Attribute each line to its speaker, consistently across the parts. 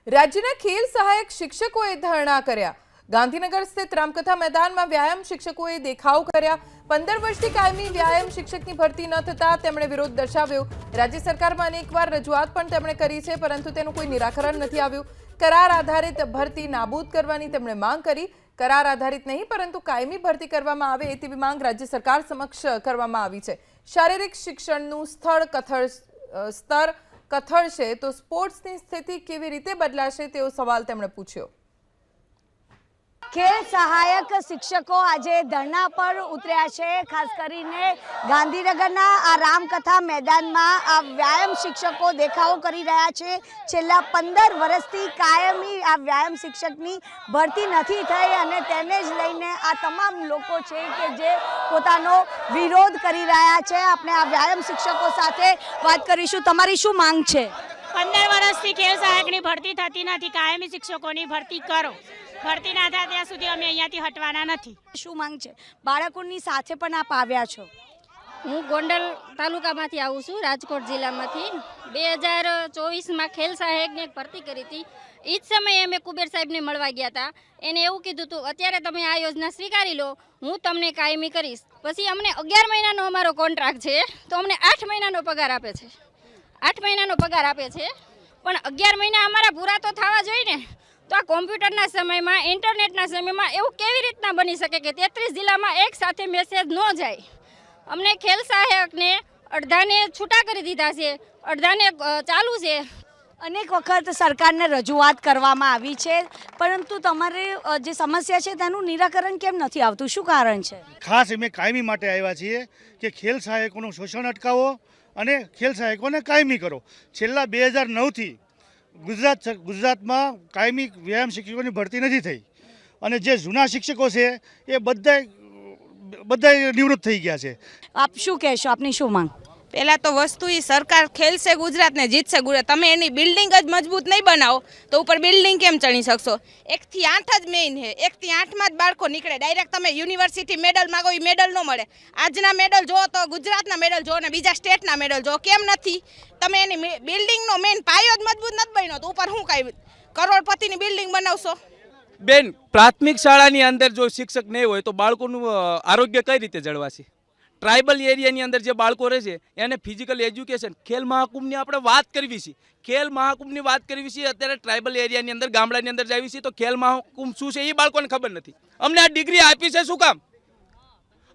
Speaker 1: રાજ્યના ખેલ સહાયક શિક્ષકોએ ધરણા કર્યા। ગાંધીનગર સ્થિત રામકથા મેદાનમાં વ્યાયામ શિક્ષકોએ દેખાવ કર્યા। 15 વર્ષથી કાયમી વ્યાયામ શિક્ષકની ભરતી ન થતા તેમણે વિરોધ દર્શાવ્યો। રાજ્ય સરકારમાં અનેકવાર રજૂઆત પણ તેમણે કરી છે, પરંતુ તેનું કોઈ નિરાકરણ નથી આવ્યું। करार आधारित भर्ती नाबूद करवानी तेमणे मांग करी। करार आधारित नहीं परंतु कायमी भर्ती करवामां आवे तेवी मांग राज्य सरकार समक्ष करवामां आवी छे। शारीरिक शिक्षणनुं स्तर कथळशे तो स्पोर्ट्सनी स्थिति केवी रीते बदलाशे तेवो सवाल तेमणे पूछ्यो।
Speaker 2: खेल सहायक शिक्षकों आज धरना पर उतर्या छे। खास करीने गांधीनगरना आ रामकथा मैदान में आ व्यायाम शिक्षकों देखाव करी रह्या छे। छेल्ला 15 वर्षथी कायमी आ व्यायाम शिक्षकनी भरती नथी थई अने तेने ज लईने आ तमाम लोको छे के जे पोतानो विरोध करी रह्या छे। आपणे आ व्यायाम शिक्षकों साथे वात करीशुं। तमारी शुं मांग छे?
Speaker 3: 15 वर्षथी खेल सहायकनी भरती थती नथी, कायमी शिक्षकोनी भरती करो। भरती ना થાય ત્યાં સુધી અમે અહીંયાથી હટવાના નથી।
Speaker 2: શું માંગ છે? બાળકોની સાથે પણ આપ આવ્યા છો।
Speaker 4: હું ગોંડલ તાલુકામાંથી આવું છું, રાજકોટ જિલ્લામાંથી। 2024માં ખેલ સહાયકની એક ભરતી કરી હતી। એ જ સમયે અમે કુબેર સાહેબને મળવા ગયા હતા। એને એવું કીધું હતું, અત્યારે તમે આ યોજના સ્વીકારી લો, હું તમને કાયમી કરીશ। પછી અમને 11 મહિનાનો અમારો કોન્ટ્રાક્ટ છે, તો અમને 8 મહિનાનો પગાર આપે છે। 8 મહિનાનો પગાર આપે છે, પણ 11 મહિના અમારા પૂરા તો થવા જોઈએ ને। तो आ कॉम्प्यूटरना समय में इंटरनेटना समय में एवं केवी रीतना बनी सके कि 33 जिला में एक साथ मेसेज न जाए। अमने खेल सहायक ने अर्धाने छूटा कर दीधा छे, अर्धाने चालू छे।
Speaker 2: अनेक वखत सरकार ने रजूआत करवामां आवी छे, परंतु तमारे जे समस्या छे तेनुं निराकरण केम नथी आवतुं? शुं कारण छे?
Speaker 5: खास अमे कायमी माटे आव्या छीए के खेल सहायकोनुं शोषण अटकावो अने खेल सहायकोने कायमी करो। छेल्ला 2009 थी गुजरात में कायमी व्यायाम शिक्षकों की भर्ती नहीं थी और जे जूना शिक्षकों से ये बधा निवृत्त थी गया है।
Speaker 2: आप शू कहो? आपनी शू मांग?
Speaker 6: पहला तो वस्तु ही सरकार खेल से गुजरात ने जीतसे गुजरात। तमे एनी बिल्डिंग ज मजबूत नहीं बनाओ तो ऊपर बिल्डिंग केम चढ़ी सकशो? 1 થી 8 ज मेन है। 1 થી 8 में बाळको निकळे। डायरेक्ट तमे यूनिवर्सिटी मेडल मांगो, ई मेडल न मळे। आजना मेडल जो तो गुजरातना मेडल जो ने बीजा स्टेटना मेडल जो, केम नथी? तमे एनी बिल्डिंग नो मेन पायो ज मजबूत नथी बन्यो तो ऊपर हुं काई करोड़पतिनी बिल्डिंग बनावशो?
Speaker 7: बेन, प्राथमिक शाळानी अंदर जो शिक्षक नहीं होय तो बाळकोनुं आरोग्य कई रीते जळवाशे? ट्राइबल एरियानी अंदर जे बाळको रहे छे एने फिजिकल एज्युकेशन खेल महाकुंभनी आपणे वात करवी छे। खेल महाकुंभनी वात करवी छे। अत्यारे ट्राइबल एरियानी अंदर गामडानी अंदर जावी छे तो खेल महाकुंभ शुं छे ए बाळकोने खबर नथी। अमने आ डिग्री आपी छे शुं काम?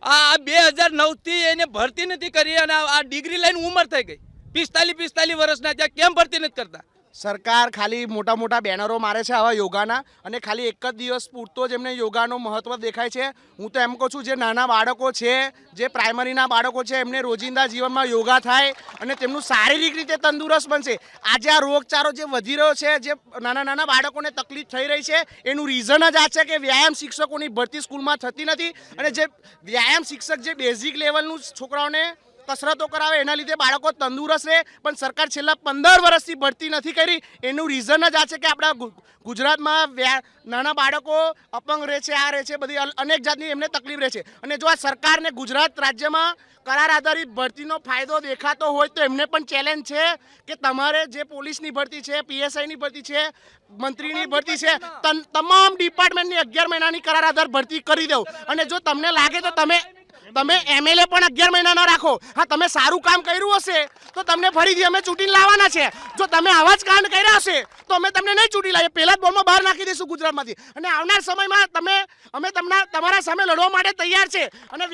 Speaker 7: आ 2009 थी एने भरती नथी करी अने आ डिग्री लईने उमर थई गई। 45 वर्षना त्यां केम भरती नथी करता?
Speaker 8: सरकार खाली मोटा मोटा बेनरो मारे छे आवा योगाना अने खाली एक ज दिवस पूरतो ज एमने योगानो महत्व देखाय छे। हूँ तो एम कहूँ छूँ जे नाना बाळको छे, जे प्राइमरीना बाळको छे एमने रोजिंदा जीवन में योगा थाय अने तेमनुं शारीरिक रीते तंदुरस्त बनशे। आज आ रोगचारो जे वधी रह्यो छे, जे नाना नाना बाळकोने तकलीफ थई रही छे, एनुं रीजन ज आ छे के व्यायाम शिक्षकोनी भरती स्कूलमां थती नथी अने जे व्यायाम शिक्षक जे बेसिक लेवलनुं छोकराओने कसरतो करावे एना लीधे बाळको तंदुरस्त रहे, पण सरकार छेल्ला 15 वर्षथी भरती नथी करी। एनुं रीजन ज आ छे के आपणा गुजरातमां नाना बाळको अपंग रहे छे, आ रहे छे, बधी अनेक जातनी एमने तकलीफ रहे छे। अने जो आ सरकारने गुजरात राज्यमां करार आधारित भरतीनो फायदो देखातो होय तो एमने पण चेलेन्ज छे के तमारे जे पोलीसनी भरती छे, पीएसआईनी भरती छे, मंत्रीनी भरती छे, तमाम डिपार्टमेंटनी 11 महीनानी करार आधार भरती करी दो। अने जो तमने लागे तो તમે એમએલએ પણ 11 મહિના ન રાખો। હા, તમે સારું કામ કર્યું હશે તો તમને ફરીથી અમે ચૂંટીને લાવવાના છે। જો તમે આવા જ કાંડ કર્યા હશે તો અમે તમને નહીં ચૂંટી લાવીએ, પહેલા જ બોમ્બમાં બહાર નાખી દઈશું ગુજરાતમાંથી। અને આવનાર સમયમાં અમે તમારા સામે લડવા માટે તૈયાર છે। અને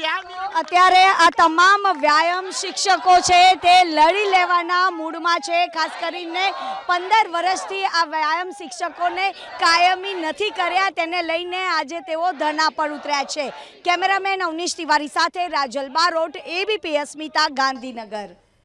Speaker 2: અત્યારે આ તમામ વ્યાયામ શિક્ષકો છે તે લડી લેવાના મૂડમાં છે। ખાસ કરીને 15 વર્ષથી આ વ્યાયામ શિક્ષકોને કાયમી નથી કર્યા, તેને લઈને આજે તેઓ ધરણા પર ઉતર્યા છે। કેમેરામેન અવનીશ તિવારી સાથે રાજલ બારોટ, ABP અસ્મિતા, ગાંધીનગર।